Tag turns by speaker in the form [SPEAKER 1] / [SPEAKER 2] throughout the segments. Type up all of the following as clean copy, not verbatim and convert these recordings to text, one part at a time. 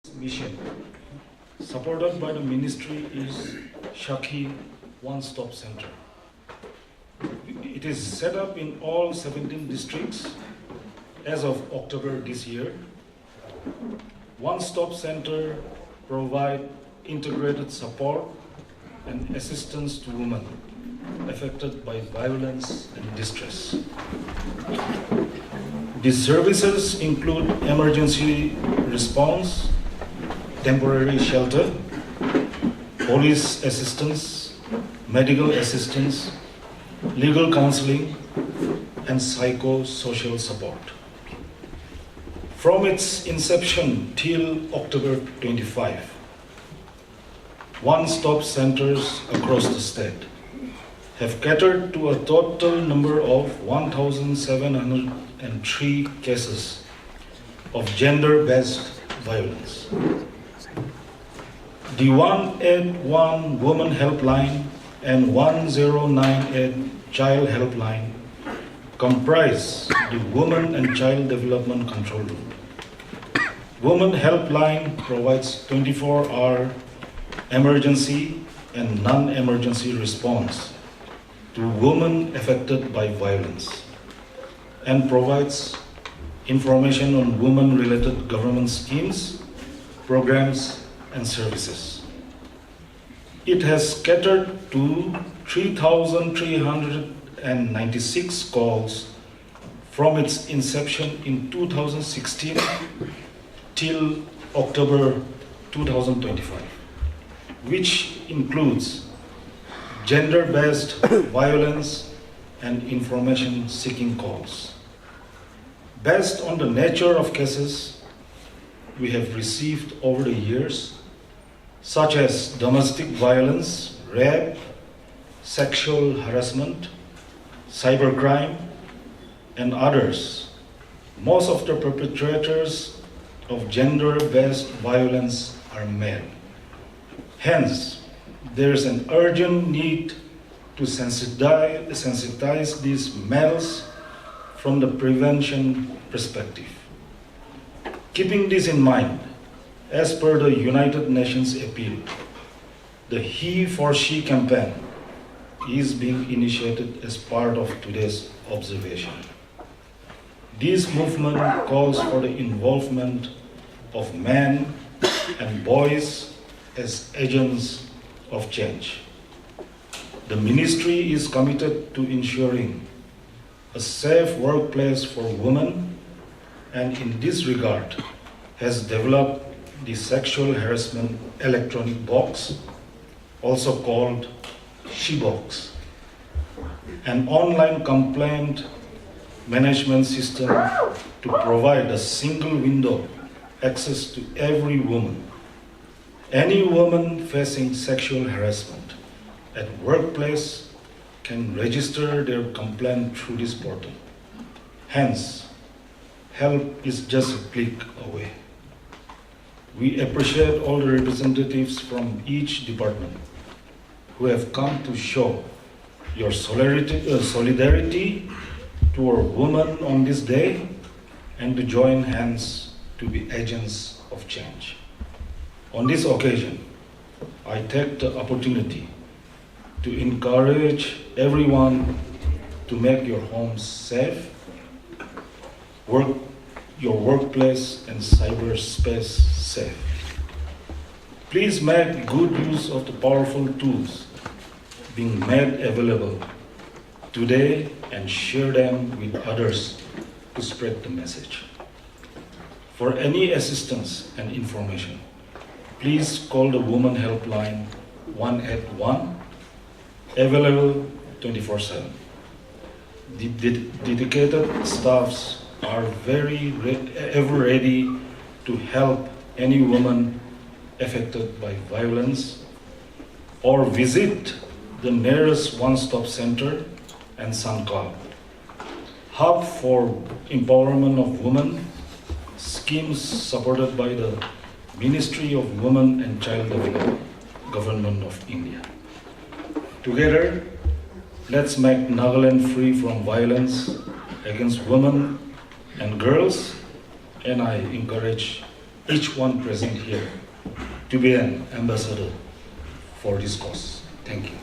[SPEAKER 1] mission, supported by the ministry, is Shakhi One Stop Center. It is set up in all 17 districts as of October this year. One Stop Center provide integrated support and assistance to women affected by violence and distress. These services include emergency response, temporary shelter, police assistance, medical assistance, legal counseling, and psychosocial support. From its inception till October 25, one-stop centers across the state have catered to a total number of 1,703 cases of gender-based violence. The 181 Women Helpline and 1098 Child Helpline comprise the Women and Child Development Control Room. Women Helpline provides 24-hour emergency and non-emergency response to women affected by violence and provides information on women-related government schemes, programs, and services. It has catered to 3,396 calls from its inception in 2016 till October 2025, which includes gender-based violence and information-seeking calls. Based on the nature of cases we have received over the years, such as domestic violence, rape, sexual harassment, cybercrime, and others, most of the perpetrators of gender-based violence are male. Hence, there is an urgent need to sensitize these males from the prevention perspective. Keeping this in mind, as per the United Nations appeal, the He for She campaign is being initiated as part of today's observation. This movement calls for the involvement of men and boys as agents of change. The ministry is committed to ensuring a safe workplace for women, and in this regard has developed the Sexual Harassment Electronic Box, also called SHE-Box, an online complaint management system to provide a single window access to every woman. Any woman facing sexual harassment at workplace can register their complaint through this portal. Hence, help is just a click away. We appreciate all the representatives from each department who have come to show your solidarity toward women on this day and to join hands to be agents of change. On this occasion, I take the opportunity to encourage everyone to make your homes safe, your workplace and cyberspace safe. Please make good use of the powerful tools being made available today and share them with others to spread the message. For any assistance and information, please call the Women Helpline 181, available 24/7. The dedicated staffs are ever ready to help any woman affected by violence or visit the nearest one-stop center and Sankal, hub for empowerment of women, schemes supported by the Ministry of Women and Child Development, Government of India. Together, let's make Nagaland free from violence against women and girls, and I encourage each one present here to be an ambassador for this cause. Thank you.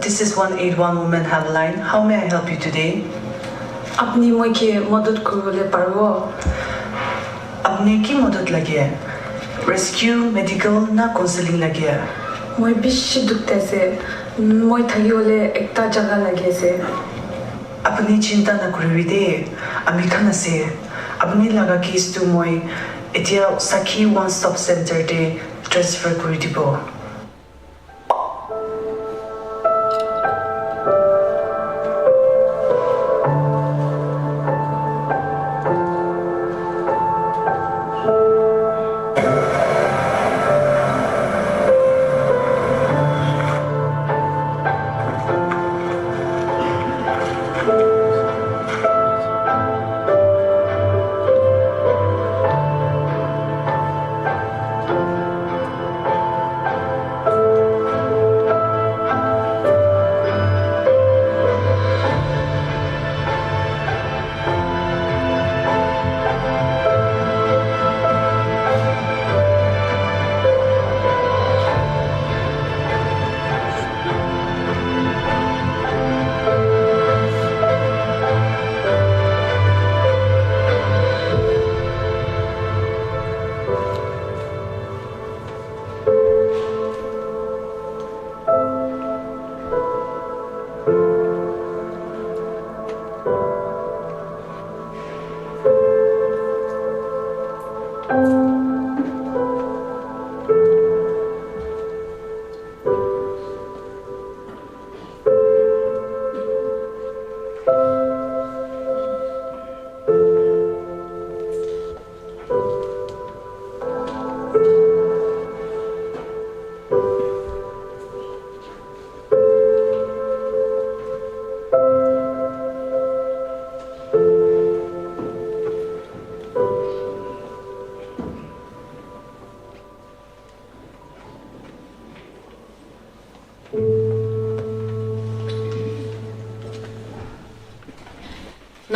[SPEAKER 2] This is 181 Women Helpline. How may I help you today?
[SPEAKER 3] আপনি আমাকে মদত করলে পারবো?
[SPEAKER 2] আপনি কি মদত লাগে? Rescue, medical না counseling লাগে?
[SPEAKER 3] মই বেশি দুখতেছে। মই থাকি হলে একটা জায়গা লাগিয়েছে।
[SPEAKER 2] আপনি চিন্তা না করিবি দে। আমি খান আছে। আপনি লাগা কেসটো মই এতিয়া সাখী ওয়ান স্টপ সেন্টাৰতে ট্ৰান্সফাৰ কৰি দিব।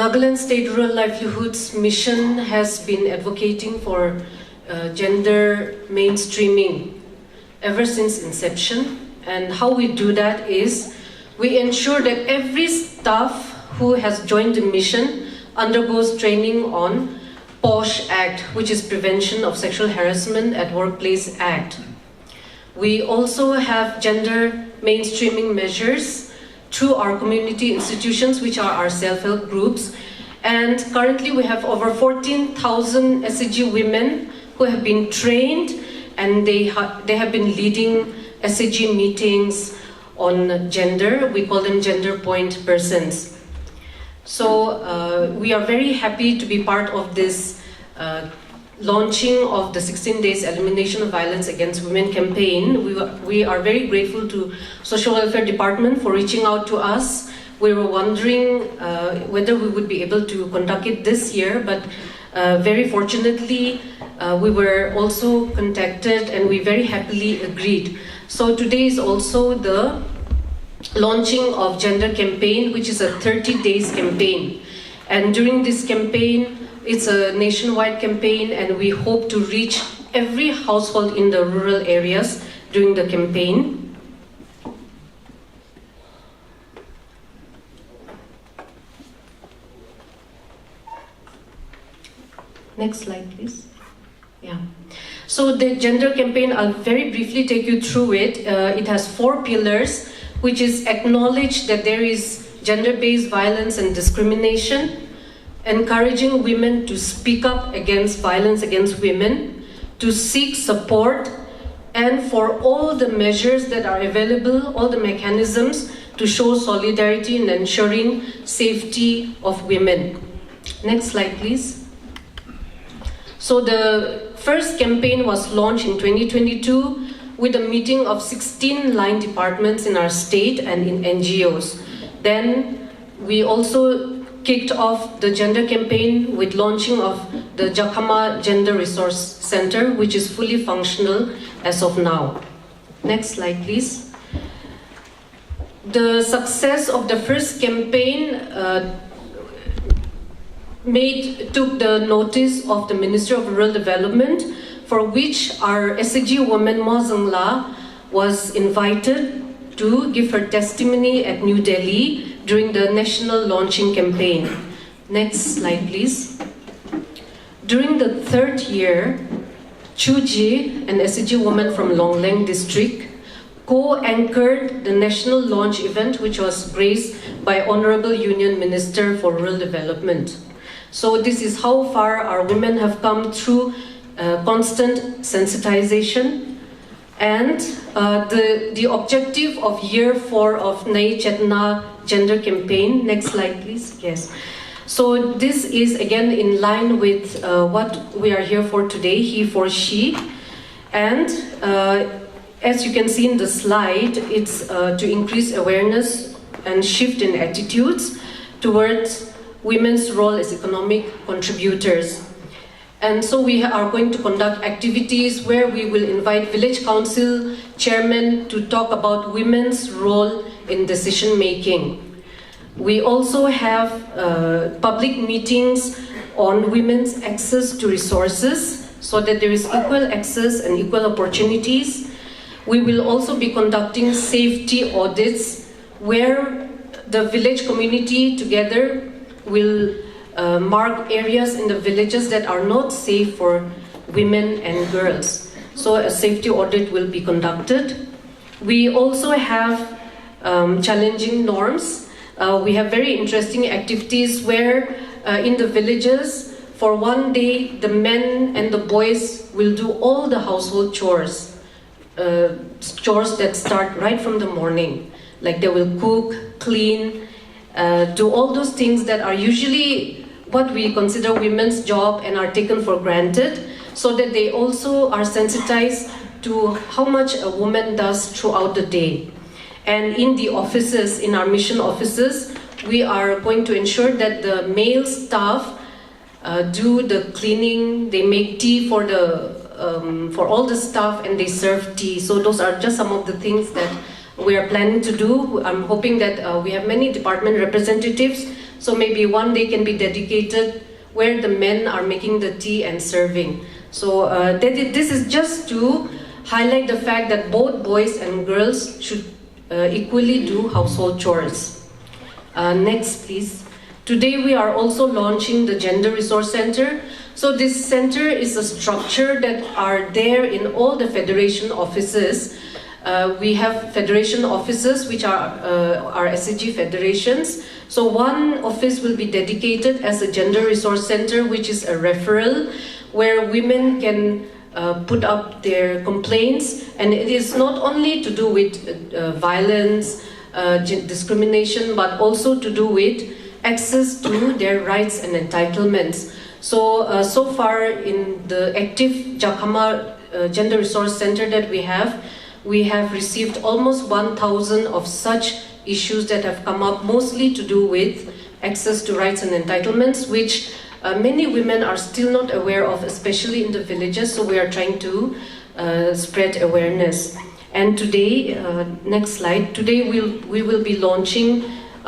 [SPEAKER 4] Nagaland State Rural Livelihoods Mission has been advocating for gender mainstreaming ever since inception. And how we do that is we ensure that every staff who has joined the mission undergoes training on POSH Act, which is Prevention of Sexual Harassment at Workplace Act. We also have gender mainstreaming measures through our community institutions, which are our self-help groups. And currently we have over 14,000 SAG women who have been trained, and they have been leading SAG meetings on gender. We call them gender point persons. So we are very happy to be part of this launching of the 16 Days Elimination of Violence Against Women campaign. We are very grateful to Social Welfare Department for reaching out to us. We were wondering whether we would be able to conduct it this year, but very fortunately we were also contacted and we very happily agreed. So today is also the launching of Gender Campaign, which is a 30 days campaign. And during this campaign, it's a nationwide campaign, and we hope to reach every household in the rural areas during the campaign. Next slide, please. Yeah. So the gender campaign, I'll very briefly take you through it. It has 4 pillars, which is acknowledge that there is gender-based violence and discrimination, encouraging women to speak up against violence against women, to seek support, and for all the measures that are available, all the mechanisms to show solidarity in ensuring safety of women. Next slide, please. So the first campaign was launched in 2022 with a meeting of 16 line departments in our state and in NGOs. Then we also kicked off the gender campaign with launching of the Kohima Gender Resource Center, which is fully functional as of now. Next slide, please. The success of the first campaign took the notice of the Ministry of Rural Development, for which our SAG woman Mozangla was invited to give her testimony at New Delhi during the national launching campaign. Next slide, please. During the 3rd year, Chuji, an SAG woman from Longlang district, co-anchored the national launch event, which was graced by Honorable Union Minister for Rural Development. So this is how far our women have come through constant sensitization. And the objective of year 4 of Nai Chetna Gender Campaign, next slide please, yes. So this is again in line with what we are here for today, he for she. And as you can see in the slide, it's to increase awareness and shift in attitudes towards women's role as economic contributors. And so we are going to conduct activities where we will invite village council chairmen to talk about women's role in decision making. We also have public meetings on women's access to resources so that there is equal access and equal opportunities. We will also be conducting safety audits where the village community together will mark areas in the villages that are not safe for women and girls. So a safety audit will be conducted. We also have challenging norms. We have very interesting activities where in the villages, for one day, the men and the boys will do all the household chores. Chores that start right from the morning. Like they will cook, clean, do all those things that are usually what we consider women's job and are taken for granted, so that they also are sensitized to how much a woman does throughout the day. And in the offices, in our mission offices, we are going to ensure that the male staff do the cleaning, they make tea for all the staff, and they serve tea. So those are just some of the things that we are planning to do. I'm hoping that we have many department representatives So maybe one day can be dedicated where the men are making the tea and serving. So this is just to highlight the fact that both boys and girls should equally do household chores. Next, please. Today we are also launching the Gender Resource Center. So this center is a structure that are there in all the federation offices. We have federation offices which are SAG federations. So one office will be dedicated as a Gender Resource Center, which is a referral where women can put up their complaints, and it is not only to do with violence, discrimination, but also to do with access to their rights and entitlements. So, so far in the active Jakama Gender Resource Center that we have received almost 1,000 of such issues that have come up, mostly to do with access to rights and entitlements, which many women are still not aware of, especially in the villages. So we are trying to spread awareness. And today, next slide, today we will be launching,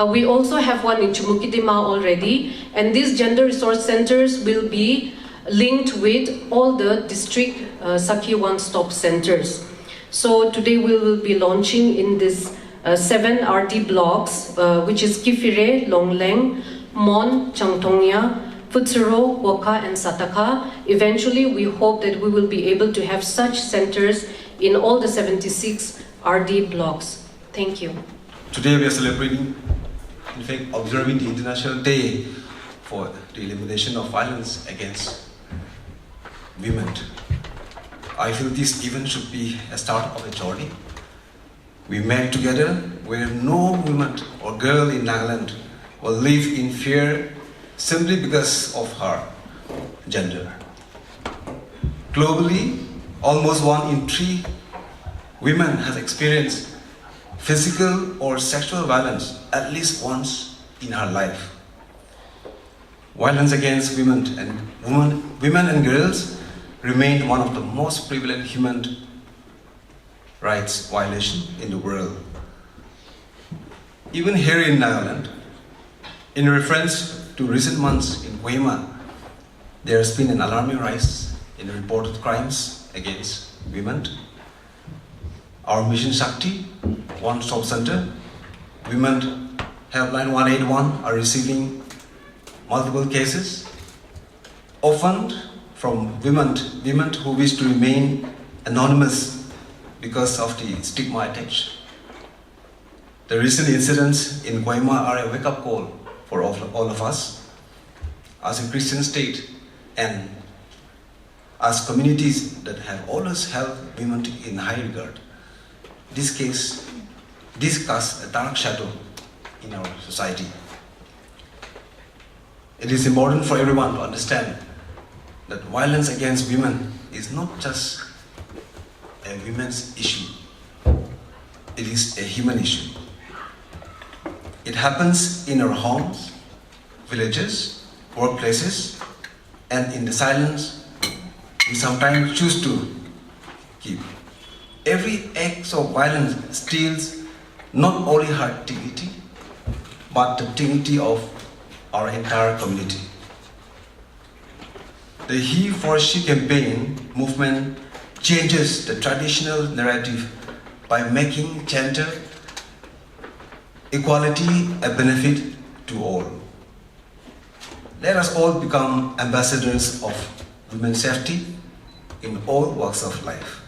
[SPEAKER 4] we also have one in Chumukidima already, and these gender resource centers will be linked with all the district Sakhi one-stop centers. So today we will be launching in this 7 RD blocks, which is Kifire, Longleng, Mon, Changtongya, Futsuro, Woka, and Sataka. Eventually, we hope that we will be able to have such centers in all the 76 RD blocks. Thank you.
[SPEAKER 5] Today we are celebrating, in fact, observing the International Day for the Elimination of Violence Against Women. I feel this event should be a start of a journey. We met together where no woman or girl in Nagaland will live in fear simply because of her gender. Globally, almost 1 in 3 women has experienced physical or sexual violence at least once in her life. Violence against women and girls remain one of the most prevalent human rights violations in the world. Even here in Nagaland, in reference to recent months in Kohima, there has been an alarming rise in reported crimes against women. Our Mission Shakti, one-stop center, Women Helpline 181 are receiving multiple cases, often from women who wish to remain anonymous because of the stigma attached. The recent incidents in Kohima are a wake-up call for all of us as a Christian state and as communities that have always held women in high regard. This casts a dark shadow in our society. It is important for everyone to understand that violence against women is not just a women's issue. It is a human issue. It happens in our homes, villages, workplaces, and in the silence we sometimes choose to keep. Every act of violence steals not only her dignity, but the dignity of our entire community. The He for She campaign movement changes the traditional narrative by making gender equality a benefit to all. Let us all become ambassadors of women's safety in all walks of life.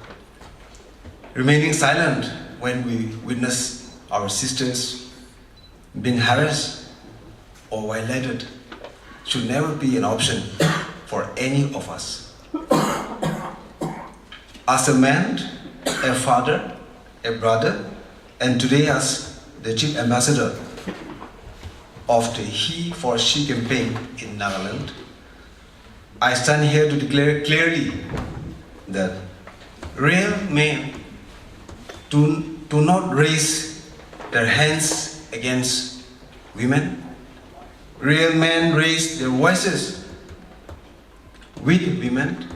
[SPEAKER 5] Remaining silent when we witness our sisters being harassed or violated should never be an option for any of us. As a man, a father, a brother, and today as the Chief Ambassador of the He for She campaign in Nagaland, I stand here to declare clearly that real men do not raise their hands against women. Real men raise their voices with women.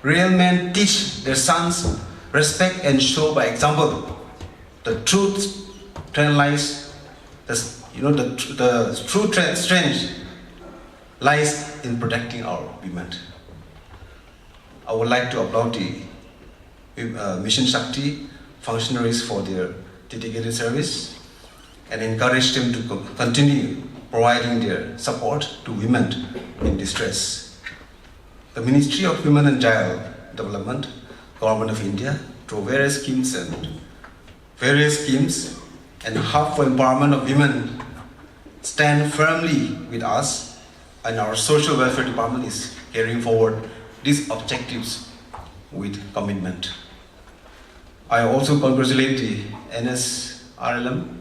[SPEAKER 5] Real men teach their sons respect and show by example the truth trend lies the true strength lies in protecting our women. I would like to applaud the Mission Shakti functionaries for their dedicated service and encourage them to continue providing their support to women in distress. The Ministry of Women and Child Development, Government of India, through various schemes and Hub for Empowerment of Women stand firmly with us, and our Social Welfare Department is carrying forward these objectives with commitment. I also congratulate the NSRLM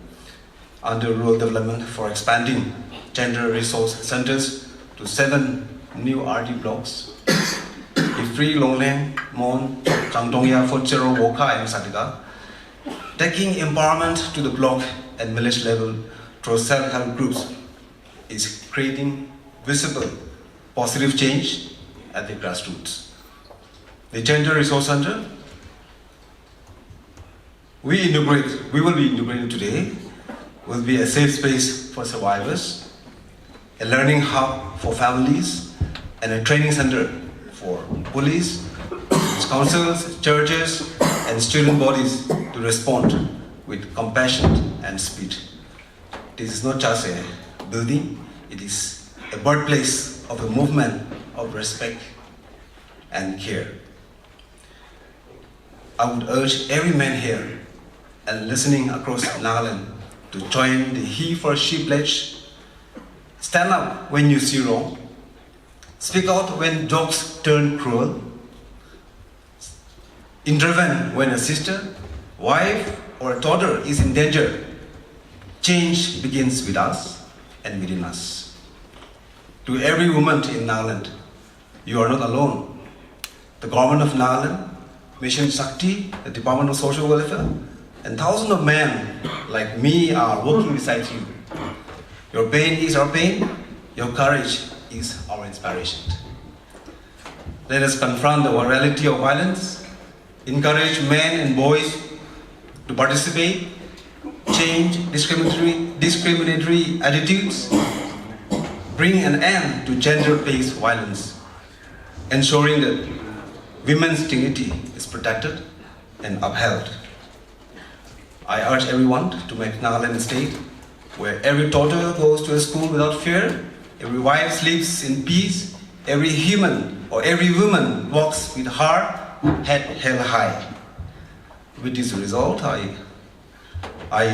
[SPEAKER 5] under Rural Development for expanding gender resource centers to 7 new RD blocks. Ifri, Longleng, Mon, Changdongya, Fochero, Woka, and Sadiga, taking empowerment to the block and village level through self-help groups is creating visible positive change at the grassroots. The Gender Resource Center we will be integrating today will be a safe space for survivors, a learning hub for families, and a training center for police, councils, churches, and student bodies to respond with compassion and speed. This is not just a building, it is a birthplace of a movement of respect and care. I would urge every man here and listening across Nagaland to join the He for She pledge. Stand up when you see wrong. Speak out when jokes turn cruel. Intervene when a sister, wife, or a daughter is in danger. Change begins with us and within us. To every woman in Nagaland, you are not alone. The government of Nagaland, Mission Shakti, the Department of Social Welfare, and thousands of men like me are working beside you. Your pain is our pain, your courage is our inspiration. Let us confront the reality of violence, encourage men and boys to participate, change discriminatory attitudes, bring an end to gender-based violence, ensuring that women's dignity is protected and upheld. I urge everyone to make Nagaland a state where every daughter goes to a school without fear, every wife sleeps in peace, every human or every woman walks with her head held high. With this result, I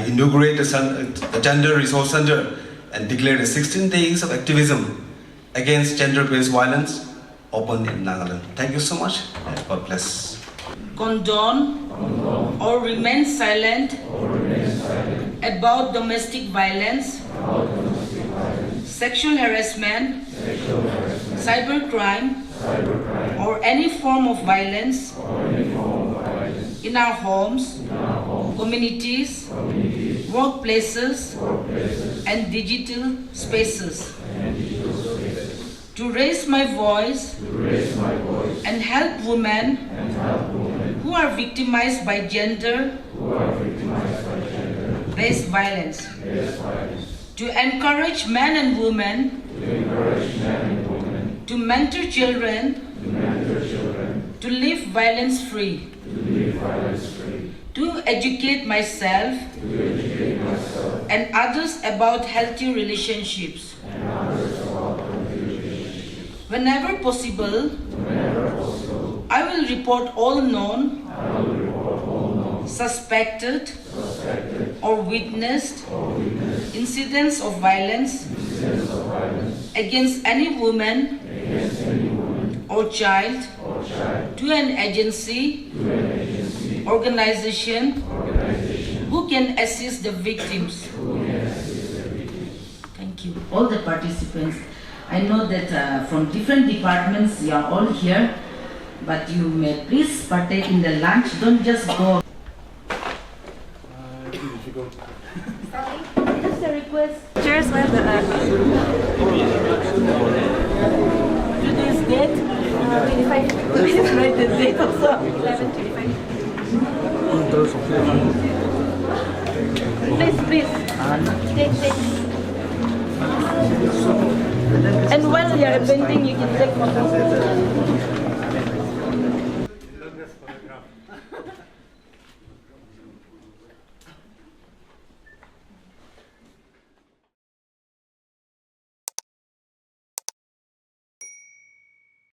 [SPEAKER 5] inaugurate the Gender Resource Center and declare the 16 days of activism against gender-based violence open in Nagaland. Thank you so much, and God bless.
[SPEAKER 6] Condone or remain silent about domestic violence, sexual harassment, cybercrime, or any form of violence in our homes, communities, workplaces, and digital spaces. To raise my voice and help women who are victimized by gender-based violence. To encourage men and women to mentor children to live violence-free. To educate myself and others about healthy relationships. Whenever possible, I will report all known, suspected, or witnessed incidents of violence against any woman or child to an agency, organization who can assist the victims. Thank you.
[SPEAKER 7] All the participants. I know that from different departments you are all here, but you may please partake in the lunch. Don't just go.
[SPEAKER 8] Just a request. Cheers, man. Today's date? 25. Please write the date also. 11:25. Please. Take. And while you're painting, you can take photos.